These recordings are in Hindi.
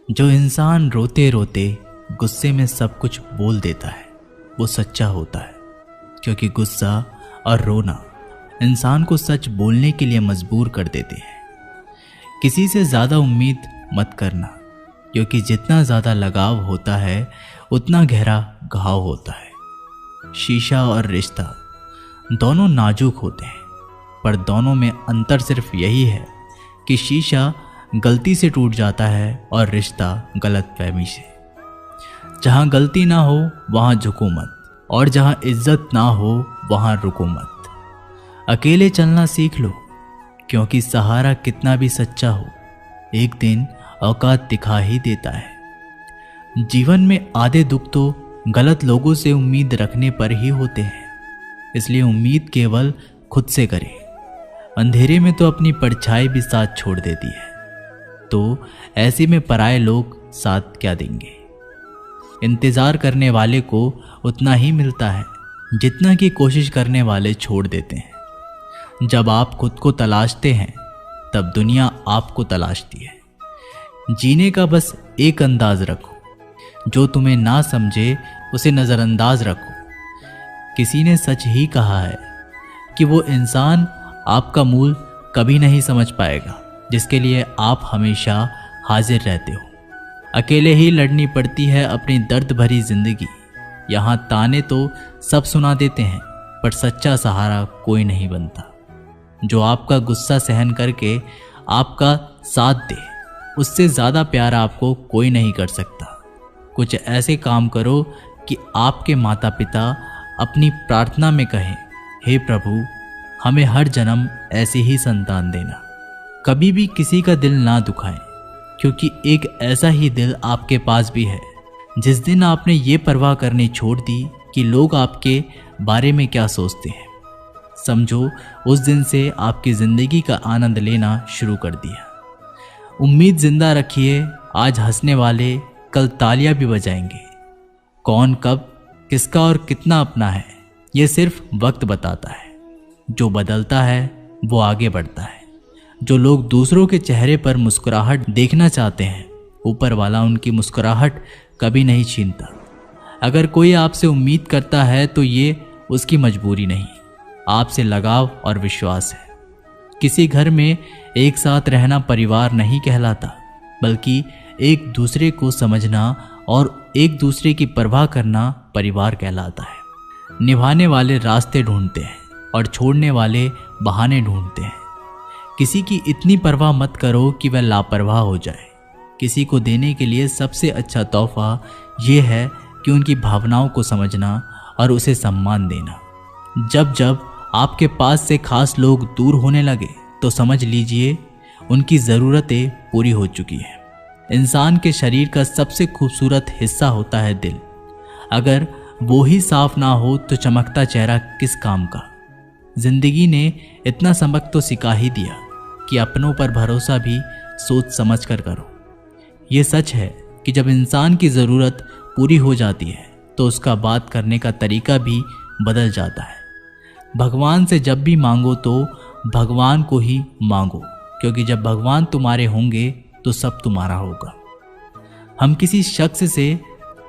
जो इंसान रोते रोते गुस्से में सब कुछ बोल देता है वो सच्चा होता है, क्योंकि गुस्सा और रोना इंसान को सच बोलने के लिए मजबूर कर देते हैं। किसी से ज़्यादा उम्मीद मत करना, क्योंकि जितना ज़्यादा लगाव होता है उतना गहरा घाव होता है। शीशा और रिश्ता दोनों नाजुक होते हैं, पर दोनों में अंतर सिर्फ यही है कि शीशा गलती से टूट जाता है और रिश्ता गलतफहमी से। जहाँ गलती ना हो वहाँ झुको मत, और जहाँ इज्जत ना हो वहाँ रुको मत। अकेले चलना सीख लो, क्योंकि सहारा कितना भी सच्चा हो एक दिन औकात दिखा ही देता है। जीवन में आधे दुख तो गलत लोगों से उम्मीद रखने पर ही होते हैं, इसलिए उम्मीद केवल खुद से करें। अंधेरे में तो अपनी परछाई भी साथ छोड़ देती है, तो ऐसे में पराये लोग साथ क्या देंगे। इंतज़ार करने वाले को उतना ही मिलता है जितना कि कोशिश करने वाले छोड़ देते हैं। जब आप खुद को तलाशते हैं तब दुनिया आपको तलाशती है। जीने का बस एक अंदाज रखो, जो तुम्हें ना समझे उसे नज़रअंदाज रखो। किसी ने सच ही कहा है कि वो इंसान आपका मूल कभी नहीं समझ पाएगा जिसके लिए आप हमेशा हाजिर रहते हो। अकेले ही लड़नी पड़ती है अपनी दर्द भरी जिंदगी। यहाँ ताने तो सब सुना देते हैं, पर सच्चा सहारा कोई नहीं बनता। जो आपका गुस्सा सहन करके आपका साथ दे, उससे ज़्यादा प्यार आपको कोई नहीं कर सकता। कुछ ऐसे काम करो कि आपके माता पिता अपनी प्रार्थना में कहें, हे प्रभु हमें हर जन्म ऐसी ही संतान देना। कभी भी किसी का दिल ना दुखाएं, क्योंकि एक ऐसा ही दिल आपके पास भी है। जिस दिन आपने ये परवाह करनी छोड़ दी कि लोग आपके बारे में क्या सोचते हैं, समझो उस दिन से आपकी ज़िंदगी का आनंद लेना शुरू कर दिया। उम्मीद जिंदा रखिए, आज हंसने वाले कल तालियां भी बजाएंगे। कौन कब किसका और कितना अपना है ये सिर्फ वक्त बताता है। जो बदलता है वो आगे बढ़ता है। जो लोग दूसरों के चेहरे पर मुस्कुराहट देखना चाहते हैं, ऊपर वाला उनकी मुस्कुराहट कभी नहीं छीनता। अगर कोई आपसे उम्मीद करता है तो ये उसकी मजबूरी नहीं, आपसे लगाव और विश्वास है। किसी घर में एक साथ रहना परिवार नहीं कहलाता, बल्कि एक दूसरे को समझना और एक दूसरे की परवाह करना परिवार कहलाता है। निभाने वाले रास्ते ढूंढते हैं और छोड़ने वाले बहाने ढूंढते हैं। किसी की इतनी परवाह मत करो कि वह लापरवाह हो जाए। किसी को देने के लिए सबसे अच्छा तोहफा ये है कि उनकी भावनाओं को समझना और उसे सम्मान देना। जब जब आपके पास से खास लोग दूर होने लगे तो समझ लीजिए उनकी ज़रूरतें पूरी हो चुकी हैं। इंसान के शरीर का सबसे खूबसूरत हिस्सा होता है दिल। अगर वो ही साफ ना हो तो चमकता चेहरा किस काम का। जिंदगी ने इतना सबक तो सिखा ही दिया कि अपनों पर भरोसा भी सोच समझ कर करो। ये सच है कि जब इंसान की ज़रूरत पूरी हो जाती है तो उसका बात करने का तरीका भी बदल जाता है। भगवान से जब भी मांगो तो भगवान को ही मांगो, क्योंकि जब भगवान तुम्हारे होंगे तो सब तुम्हारा होगा। हम किसी शख्स से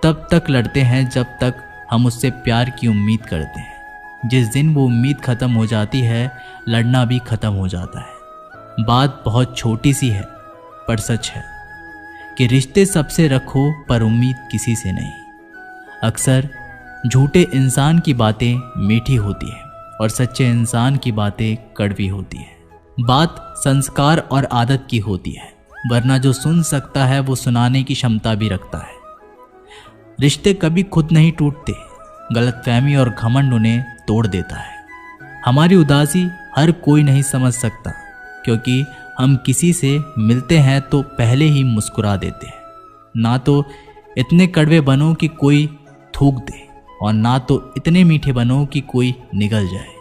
तब तक लड़ते हैं जब तक हम उससे प्यार की उम्मीद करते हैं। जिस दिन वो उम्मीद ख़त्म हो जाती है, लड़ना भी ख़त्म हो जाता है। बात बहुत छोटी सी है पर सच है कि रिश्ते सबसे रखो पर उम्मीद किसी से नहीं। अक्सर झूठे इंसान की बातें मीठी होती है और सच्चे इंसान की बातें कड़वी होती है। बात संस्कार और आदत की होती है, वरना जो सुन सकता है वो सुनाने की क्षमता भी रखता है। रिश्ते कभी खुद नहीं टूटते, गलतफहमी और घमंड उन्हें तोड़ देता है। हमारी उदासी हर कोई नहीं समझ सकता, क्योंकि हम किसी से मिलते हैं तो पहले ही मुस्कुरा देते हैं। ना तो इतने कड़वे बनो कि कोई थूक दे, और ना तो इतने मीठे बनो कि कोई निगल जाए।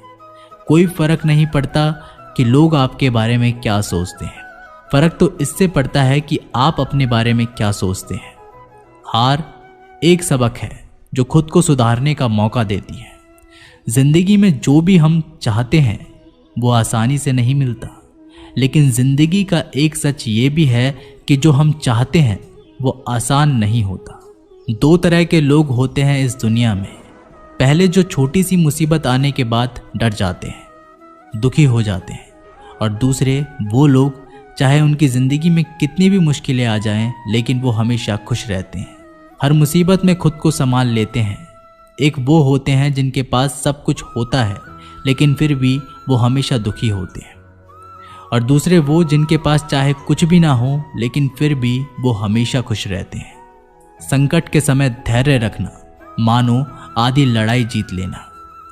कोई फर्क नहीं पड़ता कि लोग आपके बारे में क्या सोचते हैं, फर्क तो इससे पड़ता है कि आप अपने बारे में क्या सोचते हैं। हार एक सबक है जो खुद को सुधारने का मौका देती है। जिंदगी में जो भी हम चाहते हैं वो आसानी से नहीं मिलता, लेकिन जिंदगी का एक सच ये भी है कि जो हम चाहते हैं वो आसान नहीं होता। दो तरह के लोग होते हैं इस दुनिया में। पहले जो छोटी सी मुसीबत आने के बाद डर जाते हैं, दुखी हो जाते हैं, और दूसरे वो लोग चाहे उनकी ज़िंदगी में कितनी भी मुश्किलें आ जाएं, लेकिन वो हमेशा खुश रहते हैं, हर मुसीबत में खुद को संभाल लेते हैं। एक वो होते हैं जिनके पास सब कुछ होता है लेकिन फिर भी वो हमेशा दुखी होते हैं, और दूसरे वो जिनके पास चाहे कुछ भी ना हो लेकिन फिर भी वो हमेशा खुश रहते हैं। संकट के समय धैर्य रखना मानो आधी लड़ाई जीत लेना।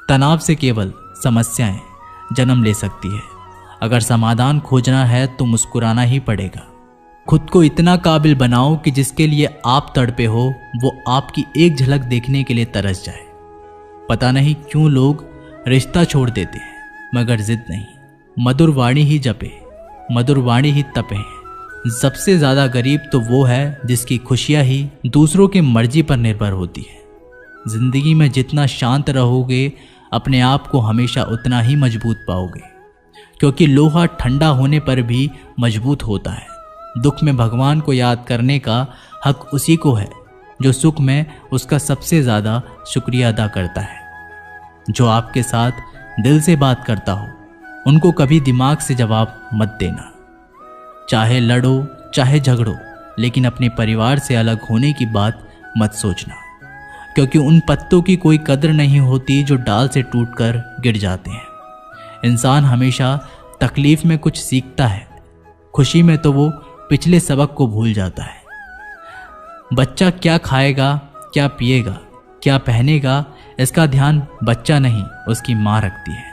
तनाव से केवल समस्याएं जन्म ले सकती है। अगर समाधान खोजना है तो मुस्कुराना ही पड़ेगा। खुद को इतना काबिल बनाओ कि जिसके लिए आप तड़पे हो वो आपकी एक झलक देखने के लिए तरस जाए। पता नहीं क्यों लोग रिश्ता छोड़ देते हैं, मगर जिद नहीं। मधुर वाणी ही जपे, मधुर वाणी ही तपे। सबसे ज़्यादा गरीब तो वो है जिसकी खुशियाँ ही दूसरों की मर्जी पर निर्भर होती है। जिंदगी में जितना शांत रहोगे अपने आप को हमेशा उतना ही मजबूत पाओगे, क्योंकि लोहा ठंडा होने पर भी मजबूत होता है। दुख में भगवान को याद करने का हक उसी को है जो सुख में उसका सबसे ज़्यादा शुक्रिया अदा करता है। जो आपके साथ दिल से बात करता हो उनको कभी दिमाग से जवाब मत देना। चाहे लड़ो चाहे झगड़ो, लेकिन अपने परिवार से अलग होने की बात मत सोचना, क्योंकि उन पत्तों की कोई कदर नहीं होती जो डाल से टूटकर गिर जाते हैं। इंसान हमेशा तकलीफ में कुछ सीखता है, खुशी में तो वो पिछले सबक को भूल जाता है। बच्चा क्या खाएगा, क्या पिएगा, क्या पहनेगा, इसका ध्यान बच्चा नहीं उसकी माँ रखती है।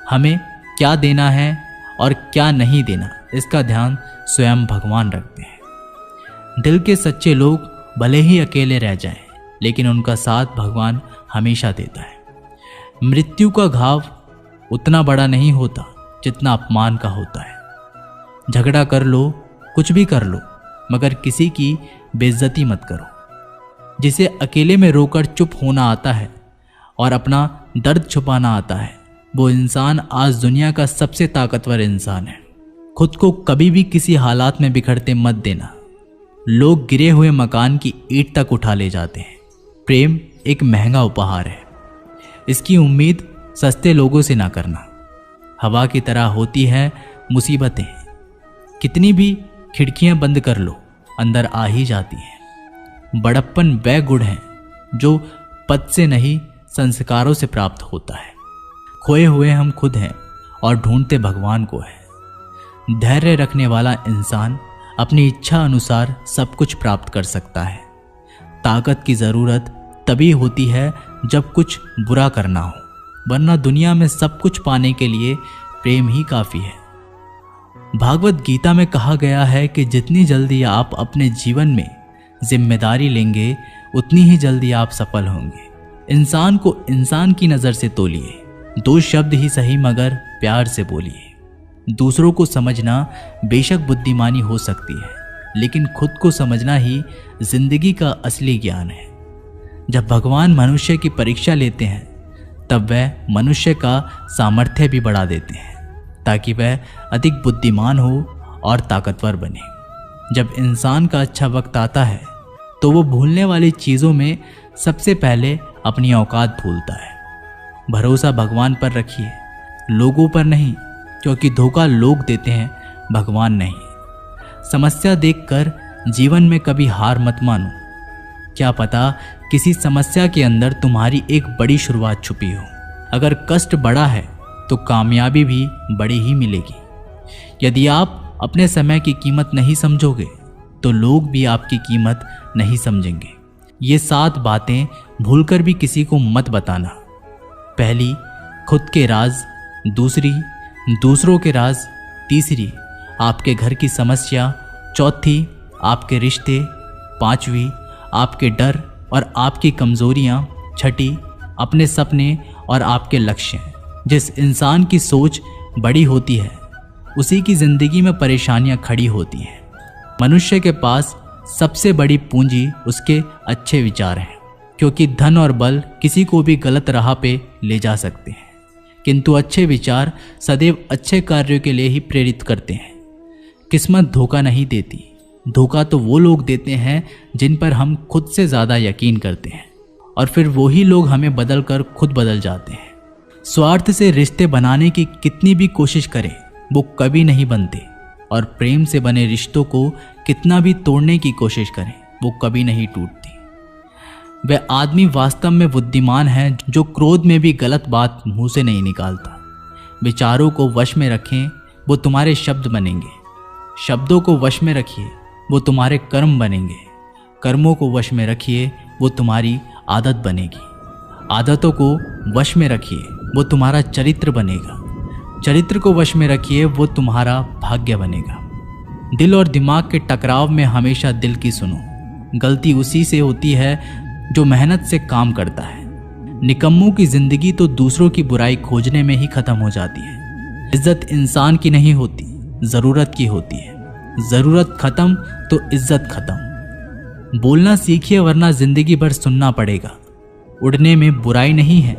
हमें क्या देना है और क्या नहीं देना, इसका ध्यान स्वयं भगवान रखते हैं। दिल के सच्चे लोग भले ही अकेले रह जाएं, लेकिन उनका साथ भगवान हमेशा देता है। मृत्यु का घाव उतना बड़ा नहीं होता जितना अपमान का होता है। झगड़ा कर लो, कुछ भी कर लो, मगर किसी की बेइज्जती मत करो। जिसे अकेले में रोकर चुप होना आता है और अपना दर्द छुपाना आता है, वो इंसान आज दुनिया का सबसे ताकतवर इंसान है। खुद को कभी भी किसी हालात में बिखरते मत देना। लोग गिरे हुए मकान की ईंट तक उठा ले जाते हैं। प्रेम एक महंगा उपहार है, इसकी उम्मीद सस्ते लोगों से ना करना। हवा की तरह होती है मुसीबतें, कितनी भी खिड़कियां बंद कर लो अंदर आ ही जाती हैं। बड़प्पन वह गुण है जो पद से नहीं संस्कारों से प्राप्त होता है। खोए हुए हम खुद हैं और ढूंढते भगवान को है। धैर्य रखने वाला इंसान अपनी इच्छा अनुसार सब कुछ प्राप्त कर सकता है। ताकत की ज़रूरत तभी होती है जब कुछ बुरा करना हो, वरना दुनिया में सब कुछ पाने के लिए प्रेम ही काफ़ी है। भागवत गीता में कहा गया है कि जितनी जल्दी आप अपने जीवन में जिम्मेदारी लेंगे उतनी ही जल्दी आप सफल होंगे। इंसान को इंसान की नज़र से तोलिए, 2 शब्द ही सही मगर प्यार से बोलिए। दूसरों को समझना बेशक बुद्धिमानी हो सकती है, लेकिन खुद को समझना ही जिंदगी का असली ज्ञान है। जब भगवान मनुष्य की परीक्षा लेते हैं तब वह मनुष्य का सामर्थ्य भी बढ़ा देते हैं, ताकि वह अधिक बुद्धिमान हो और ताकतवर बने। जब इंसान का अच्छा वक्त आता है तो वो भूलने वाली चीज़ों में सबसे पहले अपनी औकात भूलता है। भरोसा भगवान पर रखिए, लोगों पर नहीं, क्योंकि धोखा लोग देते हैं, भगवान नहीं। समस्या देखकर जीवन में कभी हार मत मानो। क्या पता किसी समस्या के अंदर तुम्हारी एक बड़ी शुरुआत छुपी हो। अगर कष्ट बड़ा है तो कामयाबी भी बड़ी ही मिलेगी। यदि आप अपने समय की कीमत नहीं समझोगे तो लोग भी आपकी कीमत नहीं समझेंगे। ये 7 बातें भूलकर भी किसी को मत बताना। पहली, खुद के राज। दूसरी, दूसरों के राज। तीसरी, आपके घर की समस्या। चौथी, आपके रिश्ते। 5वीं, आपके डर और आपकी कमजोरियां। 6ठी, अपने सपने और आपके लक्ष्य। जिस इंसान की सोच बड़ी होती है उसी की जिंदगी में परेशानियां खड़ी होती हैं। मनुष्य के पास सबसे बड़ी पूंजी उसके अच्छे विचार हैं, क्योंकि धन और बल किसी को भी गलत राह पे ले जा सकते हैं, किंतु अच्छे विचार सदैव अच्छे कार्यों के लिए ही प्रेरित करते हैं। किस्मत धोखा नहीं देती, धोखा तो वो लोग देते हैं जिन पर हम खुद से ज़्यादा यकीन करते हैं, और फिर वही लोग हमें बदल कर खुद बदल जाते हैं। स्वार्थ से रिश्ते बनाने की कितनी भी कोशिश करें वो कभी नहीं बनते, और प्रेम से बने रिश्तों को कितना भी तोड़ने की कोशिश करें वो कभी नहीं टूटती। वह आदमी वास्तव में बुद्धिमान है जो क्रोध में भी गलत बात मुंह से नहीं निकालता। विचारों को वश में रखें, वो तुम्हारे शब्द बनेंगे। शब्दों को वश में रखिए, वो तुम्हारे कर्म बनेंगे। कर्मों को वश में रखिए, वो तुम्हारी आदत बनेगी। आदतों को वश में रखिए, वो तुम्हारा चरित्र बनेगा। चरित्र को वश में रखिए, वो तुम्हारा भाग्य बनेगा। दिल और दिमाग के टकराव में हमेशा दिल की सुनो। गलती उसी से होती है जो मेहनत से काम करता है। निकम्मों की जिंदगी तो दूसरों की बुराई खोजने में ही खत्म हो जाती है। इज्जत इंसान की नहीं होती, ज़रूरत की होती है। ज़रूरत खत्म तो इज्जत खत्म। बोलना सीखिए वरना जिंदगी भर सुनना पड़ेगा। उड़ने में बुराई नहीं है,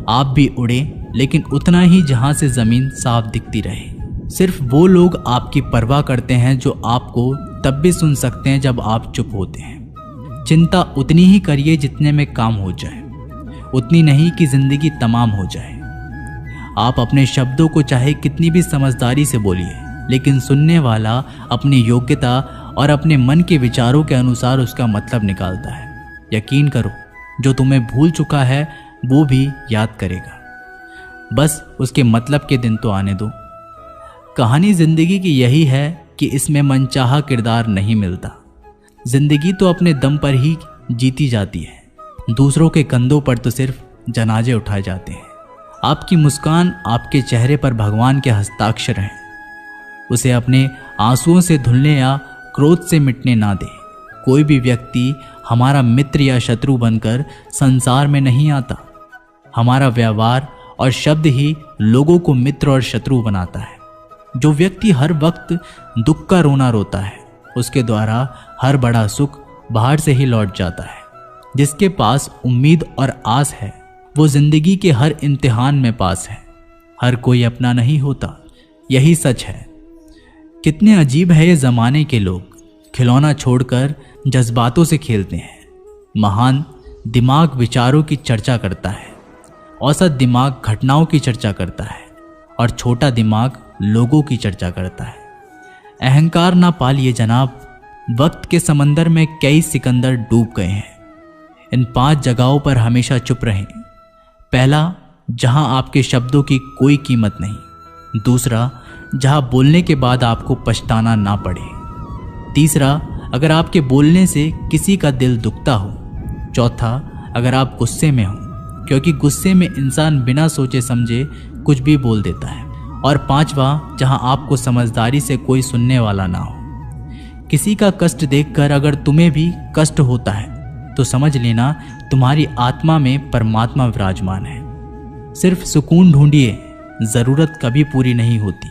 आप भी उड़े, लेकिन उतना ही जहां से ज़मीन साफ दिखती रहे। सिर्फ वो लोग आपकी परवाह करते हैं जो आपको तब भी सुन सकते हैं जब आप चुप होते हैं। चिंता उतनी ही करिए जितने में काम हो जाए, उतनी नहीं कि जिंदगी तमाम हो जाए। आप अपने शब्दों को चाहे कितनी भी समझदारी से बोलिए, लेकिन सुनने वाला अपनी योग्यता और अपने मन के विचारों के अनुसार उसका मतलब निकालता है। यकीन करो, जो तुम्हें भूल चुका है वो भी याद करेगा। बस उसके मतलब के दिन तो आने दो। कहानी जिंदगी की यही है कि इसमें मनचाहा किरदार नहीं मिलता। जिंदगी तो अपने दम पर ही जीती जाती है। दूसरों के कंधों पर तो सिर्फ जनाजे उठाए जाते हैं। आपकी मुस्कान आपके चेहरे पर भगवान के हस्ताक्षर हैं। उसे अपने आंसुओं से धुलने या क्रोध से मिटने ना दे। कोई भी व्यक्ति हमारा मित्र या शत्रु बनकर संसार में नहीं आता। हमारा व्यवहार और शब्द ही लोगों को मित्र और शत्रु बनाता है। जो व्यक्ति हर वक्त दुख का रोना रोता है, उसके द्वारा हर बड़ा सुख बाहर से ही लौट जाता है। जिसके पास उम्मीद और आस है, वो जिंदगी के हर इम्तिहान में पास है। हर कोई अपना नहीं होता, यही सच है। कितने अजीब है ये ज़माने के लोग, खिलौना छोड़कर जज्बातों से खेलते हैं। महान दिमाग विचारों की चर्चा करता है, औसत दिमाग घटनाओं की चर्चा करता है, और छोटा दिमाग लोगों की चर्चा करता है। अहंकार ना पालिए जनाब, वक्त के समंदर में कई सिकंदर डूब गए हैं। इन 5 जगहों पर हमेशा चुप रहें। पहला, जहां आपके शब्दों की कोई कीमत नहीं। दूसरा, जहां बोलने के बाद आपको पछताना ना पड़े। तीसरा, अगर आपके बोलने से किसी का दिल दुखता हो। चौथा, अगर आप गुस्से में हो, क्योंकि गुस्से में इंसान बिना सोचे समझे कुछ भी बोल देता है। और पांचवा, जहां आपको समझदारी से कोई सुनने वाला ना हो। किसी का कष्ट देखकर अगर तुम्हें भी कष्ट होता है तो समझ लेना तुम्हारी आत्मा में परमात्मा विराजमान है। सिर्फ सुकून ढूंढिए, जरूरत कभी पूरी नहीं होती।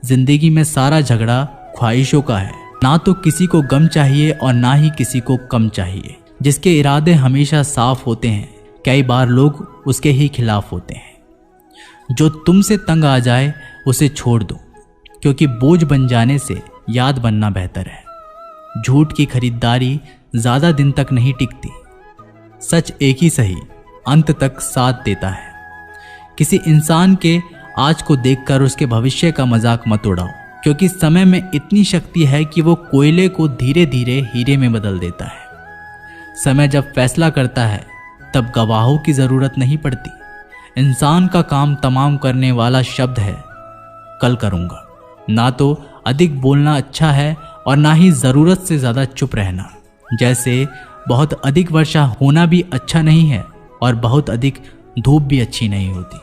जिंदगी में सारा झगड़ा ख्वाहिशों का है। ना तो किसी को गम चाहिए और ना ही किसी को कम चाहिए। जिसके इरादे हमेशा साफ होते हैं, कई बार लोग उसके ही खिलाफ होते हैं। जो तुमसे तंग आ जाए उसे छोड़ दो, क्योंकि बोझ बन जाने से याद बनना बेहतर है। झूठ की खरीदारी ज्यादा दिन तक नहीं टिकती। सच एक ही सही अंत तक साथ देता है। किसी इंसान के आज को देखकर उसके भविष्य का मजाक मत उड़ाओ, क्योंकि समय में इतनी शक्ति है कि वो कोयले को धीरे धीरे हीरे में बदल देता है। समय जब फैसला करता है तब गवाहों की जरूरत नहीं पड़ती। इंसान का काम तमाम करने वाला शब्द है कल करूंगा। ना तो अधिक बोलना अच्छा है और ना ही जरूरत से ज्यादा चुप रहना। जैसे बहुत अधिक वर्षा होना भी अच्छा नहीं है और बहुत अधिक धूप भी अच्छी नहीं होती।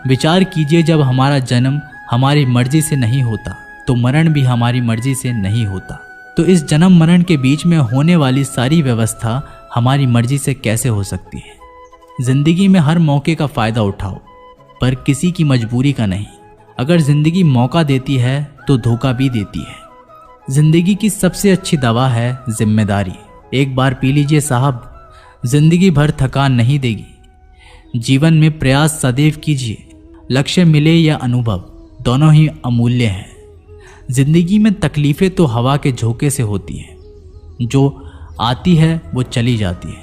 विचार कीजिए, जब हमारा जन्म हमारी मर्जी से नहीं होता तो मरण भी हमारी मर्जी से नहीं होता। तो इस जन्म मरण के बीच में होने वाली सारी व्यवस्था हमारी मर्जी से कैसे हो सकती है। जिंदगी में हर मौके का फायदा उठाओ, पर किसी की मजबूरी का नहीं। अगर जिंदगी मौका देती है तो धोखा भी देती है। जिंदगी की सबसे अच्छी दवा है जिम्मेदारी। एक बार पी लीजिए साहब, जिंदगी भर थकान नहीं देगी। जीवन में प्रयास सदैव कीजिए। लक्ष्य मिले या अनुभव, दोनों ही अमूल्य हैं। जिंदगी में तकलीफ़ें तो हवा के झोंके से होती हैं, जो आती है वो चली जाती है,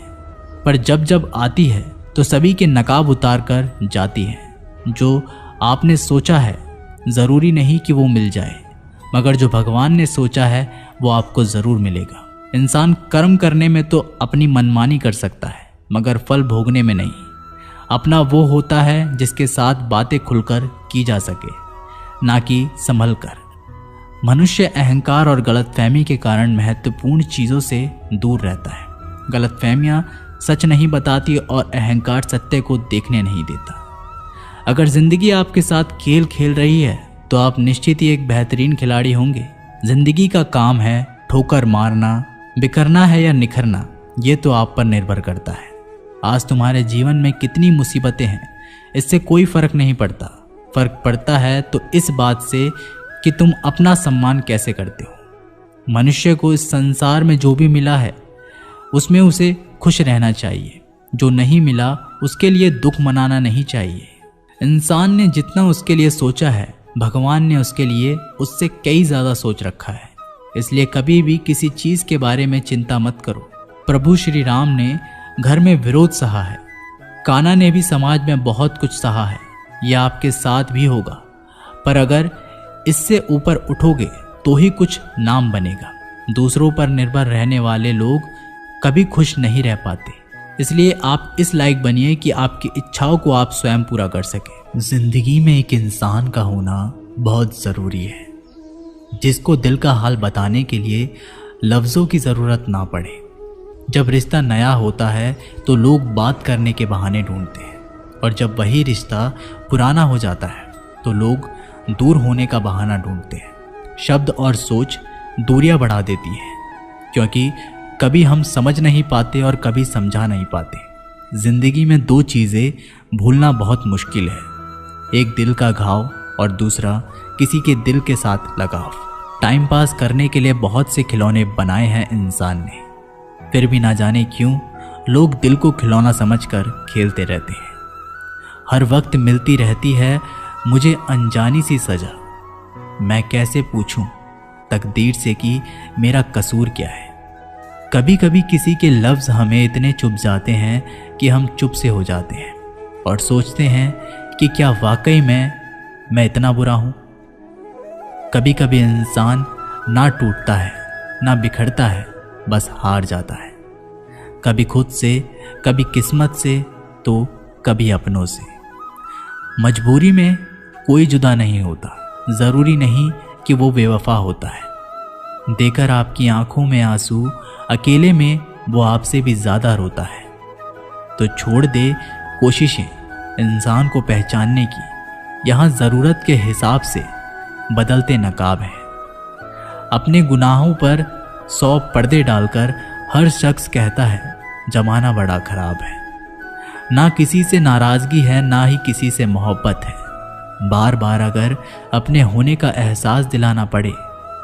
पर जब जब आती है तो सभी के नकाब उतार कर जाती है। जो आपने सोचा है ज़रूरी नहीं कि वो मिल जाए, मगर जो भगवान ने सोचा है वो आपको ज़रूर मिलेगा। इंसान कर्म करने में तो अपनी मनमानी कर सकता है, मगर फल भोगने में नहीं। अपना वो होता है जिसके साथ बातें खुलकर की जा सके, ना कि संभल कर। मनुष्य अहंकार और गलतफहमी के कारण महत्वपूर्ण चीज़ों से दूर रहता है। गलतफहमियाँ सच नहीं बताती और अहंकार सत्य को देखने नहीं देता। अगर जिंदगी आपके साथ खेल खेल रही है तो आप निश्चित ही एक बेहतरीन खिलाड़ी होंगे। जिंदगी का काम है ठोकर मारना, बिखरना है या निखरना, ये तो आप पर निर्भर करता है। आज तुम्हारे जीवन में कितनी मुसीबतें हैं, इससे कोई फर्क नहीं पड़ता। फर्क पड़ता है तो इस बात से कि तुम अपना सम्मान कैसे करते हो। मनुष्य को इस संसार में जो भी मिला है उसमें उसे खुश रहना चाहिए। जो नहीं मिला उसके लिए दुख मनाना नहीं चाहिए। इंसान ने जितना उसके लिए सोचा है, भगवान ने उसके लिए उससे कई ज़्यादा सोच रखा है। इसलिए कभी भी किसी चीज़ के बारे में चिंता मत करो। प्रभु श्री राम ने घर में विरोध सहा है, कान्हा ने भी समाज में बहुत कुछ सहा है। यह आपके साथ भी होगा, पर अगर इससे ऊपर उठोगे तो ही कुछ नाम बनेगा। दूसरों पर निर्भर रहने वाले लोग कभी खुश नहीं रह पाते। इसलिए आप इस लायक बनिए कि आपकी इच्छाओं को आप स्वयं पूरा कर सके। जिंदगी में एक इंसान का होना बहुत ज़रूरी है, जिसको दिल का हाल बताने के लिए लफ्ज़ों की ज़रूरत ना पड़े। जब रिश्ता नया होता है तो लोग बात करने के बहाने ढूंढते हैं, और जब वही रिश्ता पुराना हो जाता है तो लोग दूर होने का बहाना ढूंढते हैं। शब्द और सोच दूरियां बढ़ा देती है, क्योंकि कभी हम समझ नहीं पाते और कभी समझा नहीं पाते। जिंदगी में दो चीज़ें भूलना बहुत मुश्किल है, एक दिल का घाव और दूसरा किसी के दिल के साथ लगाव। टाइम पास करने के लिए बहुत से खिलौने बनाए हैं इंसान ने, फिर भी ना जाने क्यों लोग दिल को खिलौना समझकर खेलते रहते हैं। हर वक्त मिलती रहती है मुझे अनजानी सी सजा, मैं कैसे पूछूं तकदीर से कि मेरा कसूर क्या है। कभी कभी किसी के लफ्ज़ हमें इतने चुभ जाते हैं कि हम चुप से हो जाते हैं और सोचते हैं कि क्या वाकई मैं इतना बुरा हूँ। कभी कभी इंसान ना टूटता है ना बिखरता है, बस हार जाता है। कभी खुद से, कभी किस्मत से, तो कभी अपनों से। मजबूरी में कोई जुदा नहीं होता, ज़रूरी नहीं कि वो बेवफा होता है। देकर आपकी आंखों में आंसू, अकेले में वो आपसे भी ज़्यादा रोता है। तो छोड़ दे कोशिशें इंसान को पहचानने की, यहाँ ज़रूरत के हिसाब से बदलते नकाब हैं। अपने गुनाहों पर 100 पर्दे डालकर हर शख्स कहता है जमाना बड़ा खराब है। ना किसी से नाराज़गी है, ना ही किसी से मोहब्बत है। बार बार अगर अपने होने का एहसास दिलाना पड़े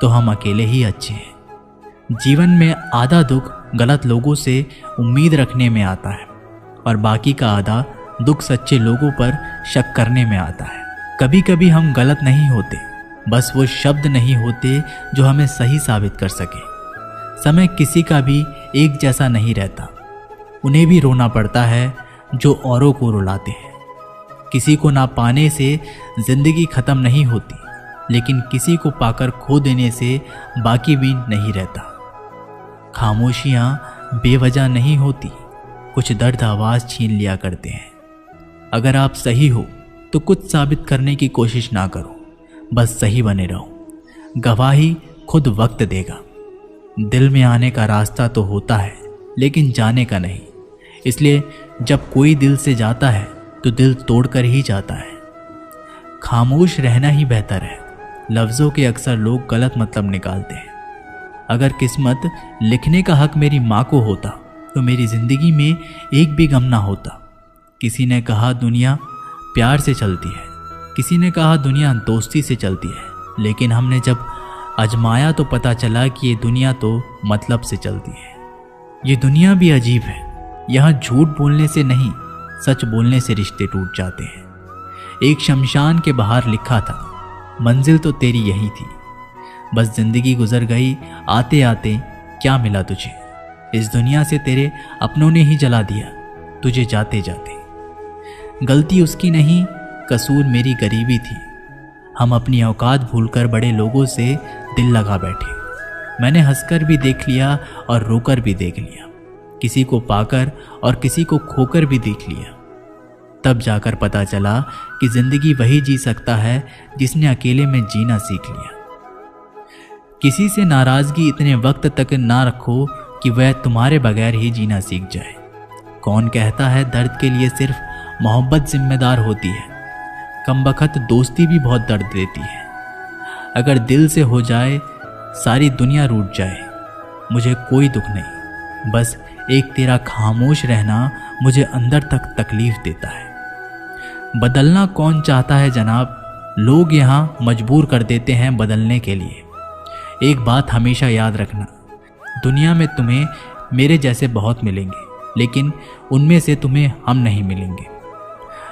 तो हम अकेले ही अच्छे हैं। जीवन में आधा दुख गलत लोगों से उम्मीद रखने में आता है, और बाकी का आधा दुख सच्चे लोगों पर शक करने में आता है। कभी कभी हम गलत नहीं होते, बस वो शब्द नहीं होते जो हमें सही साबित कर सके। समय किसी का भी एक जैसा नहीं रहता, उन्हें भी रोना पड़ता है जो औरों को रुलाते हैं। किसी को ना पाने से जिंदगी खत्म नहीं होती, लेकिन किसी को पाकर खो देने से बाकी भी नहीं रहता। खामोशियाँ बेवजह नहीं होती, कुछ दर्द आवाज़ छीन लिया करते हैं। अगर आप सही हो तो कुछ साबित करने की कोशिश ना करो, बस सही बने रहो। गवाही खुद वक्त देगा। दिल में आने का रास्ता तो होता है, लेकिन जाने का नहीं। इसलिए जब कोई दिल से जाता है तो दिल तोड़कर ही जाता है। खामोश रहना ही बेहतर है। लफ्ज़ों के अक्सर लोग गलत मतलब निकालते हैं। अगर किस्मत लिखने का हक मेरी माँ को होता तो मेरी ज़िंदगी में एक भी गम ना होता। किसी ने कहा दुनिया प्यार से चलती है, किसी ने कहा दुनिया दोस्ती से चलती है, लेकिन हमने जब आजमाया तो पता चला कि ये दुनिया तो मतलब से चलती है। ये दुनिया भी अजीब है, यहाँ झूठ बोलने से नहीं, सच बोलने से रिश्ते टूट जाते हैं। एक शमशान के बाहर लिखा था, मंजिल तो तेरी यही थी, बस जिंदगी गुजर गई आते आते, क्या मिला तुझे? इस दुनिया से तेरे अपनों ने ही जला दिया तुझे जाते जाते। गलती उसकी नहीं, कसूर मेरी गरीबी थी। हम अपनी औकात भूलकर बड़े लोगों से दिल लगा बैठे। मैंने हंसकर भी देख लिया और रोकर भी देख लिया, किसी को पाकर और किसी को खोकर भी देख लिया। तब जाकर पता चला कि जिंदगी वही जी सकता है जिसने अकेले में जीना सीख लिया। किसी से नाराजगी इतने वक्त तक ना रखो कि वह तुम्हारे बगैर ही जीना सीख जाए। कौन कहता है दर्द के लिए सिर्फ मोहब्बत जिम्मेदार होती है? कमबख्त दोस्ती भी बहुत दर्द देती है। अगर दिल से हो जाए सारी दुनिया रूठ जाए, मुझे कोई दुख नहीं, बस एक तेरा खामोश रहना मुझे अंदर तक तकलीफ देता है। बदलना कौन चाहता है जनाब, लोग यहाँ मजबूर कर देते हैं बदलने के लिए। एक बात हमेशा याद रखना, दुनिया में तुम्हें मेरे जैसे बहुत मिलेंगे, लेकिन उनमें से तुम्हें हम नहीं मिलेंगे।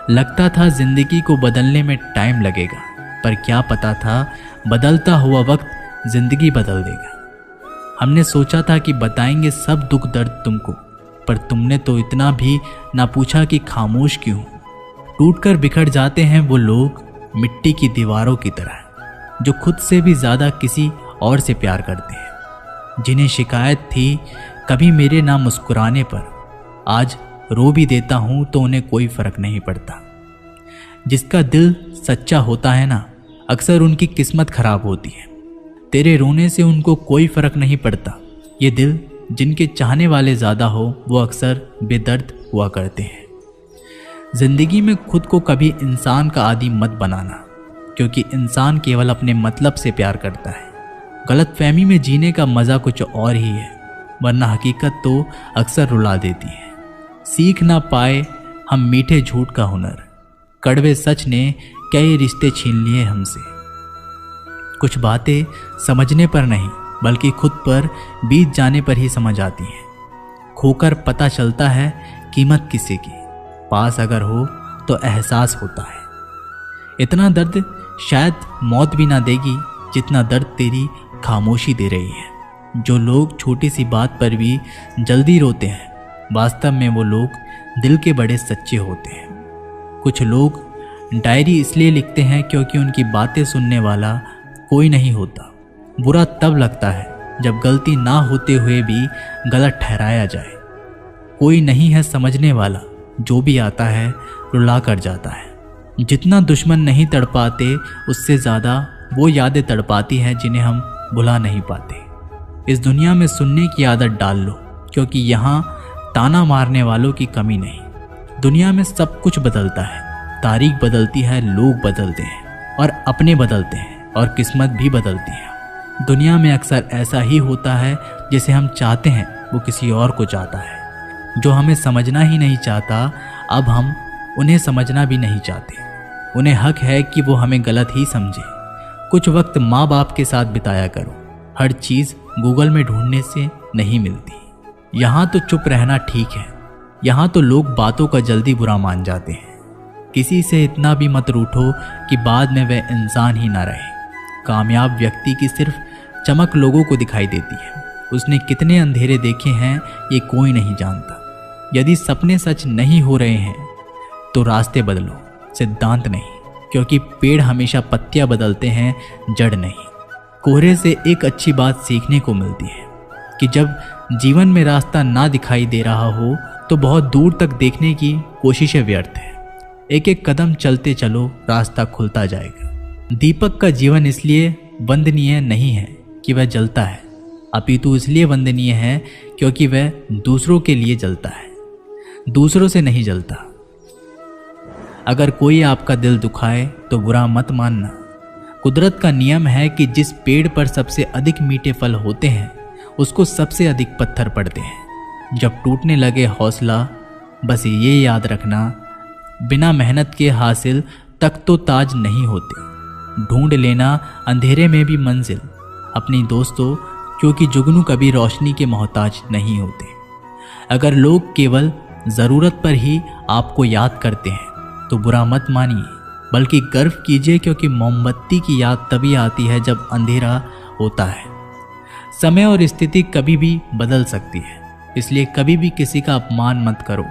लगता था जिंदगी को बदलने में टाइम लगेगा, पर क्या पता था बदलता हुआ वक्त जिंदगी बदल देगा। हमने सोचा था कि बताएंगे सब दुख दर्द तुमको, पर तुमने तो इतना भी ना पूछा कि खामोश क्यों। टूटकर बिखर जाते हैं वो लोग मिट्टी की दीवारों की तरह, जो खुद से भी ज़्यादा किसी और से प्यार करते हैं। जिन्हें शिकायत थी कभी मेरे ना मुस्कुराने पर, आज रो भी देता हूँ तो उन्हें कोई फ़र्क नहीं पड़ता। जिसका दिल सच्चा होता है ना, अक्सर उनकी किस्मत खराब होती है। तेरे रोने से उनको कोई फ़र्क नहीं पड़ता। ये दिल जिनके चाहने वाले ज़्यादा हो, वो अक्सर बेदर्द हुआ करते हैं। ज़िंदगी में खुद को कभी इंसान का आदी मत बनाना, क्योंकि इंसान केवल अपने मतलब से प्यार करता है। गलतफहमी में जीने का मज़ा कुछ और ही है, वरना हकीकत तो अक्सर रुला देती है। सीख ना पाए हम मीठे झूठ का हुनर, कड़वे सच ने कई रिश्ते छीन लिए हमसे। कुछ बातें समझने पर नहीं, बल्कि खुद पर बीत जाने पर ही समझ आती हैं। खोकर पता चलता है कीमत किसी की, पास अगर हो तो एहसास होता है। इतना दर्द शायद मौत भी ना देगी जितना दर्द तेरी खामोशी दे रही है। जो लोग छोटी सी बात पर भी जल्दी रोते हैं, वास्तव में वो लोग दिल के बड़े सच्चे होते हैं। कुछ लोग डायरी इसलिए लिखते हैं क्योंकि उनकी बातें सुनने वाला कोई नहीं होता। बुरा तब लगता है जब गलती ना होते हुए भी गलत ठहराया जाए। कोई नहीं है समझने वाला, जो भी आता है रुला कर जाता है। जितना दुश्मन नहीं तड़पाते, उससे ज़्यादा वो यादें तड़पाती हैं जिन्हें हम भुला नहीं पाते। इस दुनिया में सुनने की आदत डाल लो, क्योंकि यहाँ ताना मारने वालों की कमी नहीं। दुनिया में सब कुछ बदलता है, तारीख बदलती है, लोग बदलते हैं और अपने बदलते हैं और किस्मत भी बदलती है। दुनिया में अक्सर ऐसा ही होता है, जिसे हम चाहते हैं वो किसी और को चाहता है। जो हमें समझना ही नहीं चाहता, अब हम उन्हें समझना भी नहीं चाहते। उन्हें हक है कि वो हमें गलत ही समझे। कुछ वक्त माँ बाप के साथ बिताया करो, हर चीज़ गूगल में ढूंढने से नहीं मिलती। यहाँ तो चुप रहना ठीक है, यहाँ तो लोग बातों का जल्दी बुरा मान जाते हैं। किसी से इतना भी मत रूठो कि बाद में वह इंसान ही ना रहे। कामयाब व्यक्ति की सिर्फ चमक लोगों को दिखाई देती है, उसने कितने अंधेरे देखे हैं ये कोई नहीं जानता। यदि सपने सच नहीं हो रहे हैं तो रास्ते बदलो, सिद्धांत नहीं, क्योंकि पेड़ हमेशा पत्तियां बदलते हैं, जड़ नहीं। कोहरे से एक अच्छी बात सीखने को मिलती है कि जब जीवन में रास्ता ना दिखाई दे रहा हो तो बहुत दूर तक देखने की कोशिशें व्यर्थ है। एक एक कदम चलते चलो, रास्ता खुलता जाएगा। दीपक का जीवन इसलिए वंदनीय नहीं है कि वह जलता है, अपितु इसलिए वंदनीय है क्योंकि वह दूसरों के लिए जलता है, दूसरों से नहीं जलता। अगर कोई आपका दिल दुखाए तो बुरा मत मानना। कुदरत का नियम है कि जिस पेड़ पर सबसे अधिक मीठे फल होते हैं, उसको सबसे अधिक पत्थर पड़ते हैं। जब टूटने लगे हौसला, बस ये याद रखना, बिना मेहनत के हासिल तक तो ताज नहीं होते। ढूंढ लेना अंधेरे में भी मंजिल अपनी दोस्तों, क्योंकि जुगनू कभी रोशनी के मोहताज नहीं होते। अगर लोग केवल ज़रूरत पर ही आपको याद करते हैं तो बुरा मत मानिए, बल्कि गर्व कीजिए, क्योंकि मोमबत्ती की याद तभी आती है जब अंधेरा होता है। समय और स्थिति कभी भी बदल सकती है, इसलिए कभी भी किसी का अपमान मत करो।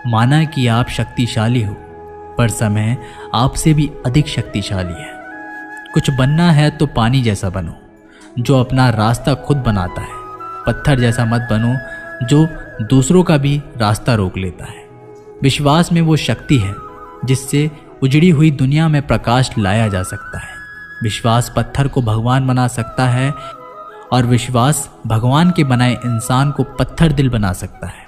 माना कि आप शक्तिशाली हो, पर समय आपसे भी अधिक शक्तिशाली है। कुछ बनना है तो पानी जैसा बनो, जो अपना रास्ता खुद बनाता है। पत्थर जैसा मत बनो, जो दूसरों का भी रास्ता रोक लेता है। विश्वास में वो शक्ति है जिससे उजड़ी हुई दुनिया में प्रकाश लाया जा सकता है। विश्वास पत्थर को भगवान बना सकता है और विश्वास भगवान के बनाए इंसान को पत्थर दिल बना सकता है।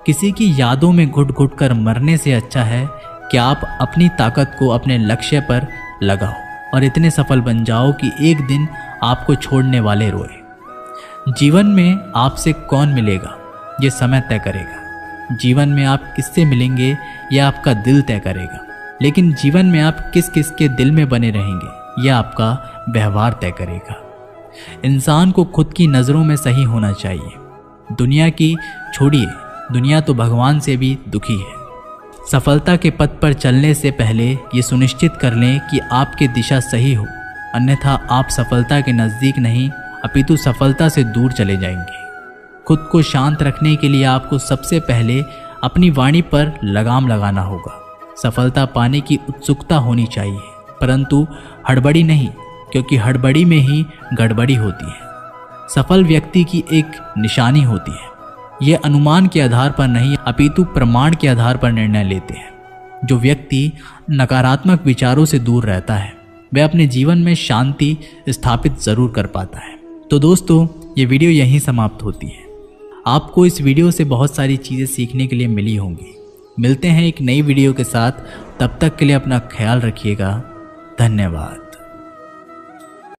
किसी की यादों में घुट घुट कर मरने से अच्छा है कि आप अपनी ताकत को अपने लक्ष्य पर लगाओ और इतने सफल बन जाओ कि एक दिन आपको छोड़ने वाले रोए। जीवन में आपसे कौन मिलेगा ये समय तय करेगा। जीवन में आप किससे मिलेंगे यह आपका दिल तय करेगा। लेकिन जीवन में आप किस किस के दिल में बने रहेंगे यह आपका व्यवहार तय करेगा। इंसान को खुद की नज़रों में सही होना चाहिए। दुनिया की छोड़िए, दुनिया तो भगवान से भी दुखी है। सफलता के पथ पर चलने से पहले ये सुनिश्चित कर लें कि आपकी दिशा सही हो, अन्यथा आप सफलता के नज़दीक नहीं अपितु सफलता से दूर चले जाएंगे। खुद को शांत रखने के लिए आपको सबसे पहले अपनी वाणी पर लगाम लगाना होगा। सफलता पाने की उत्सुकता होनी चाहिए, परंतु हड़बड़ी नहीं, क्योंकि हड़बड़ी में ही गड़बड़ी होती है। सफल व्यक्ति की एक निशानी होती है। ये अनुमान के आधार पर नहीं अपितु प्रमाण के आधार पर निर्णय लेते हैं। जो व्यक्ति नकारात्मक विचारों से दूर रहता है वह अपने जीवन में शांति स्थापित जरूर कर पाता है। तो दोस्तों, ये वीडियो यहीं समाप्त होती है। आपको इस वीडियो से बहुत सारी चीज़ें सीखने के लिए मिली होंगी। मिलते हैं एक नई वीडियो के साथ, तब तक के लिए अपना ख्याल रखिएगा। धन्यवाद।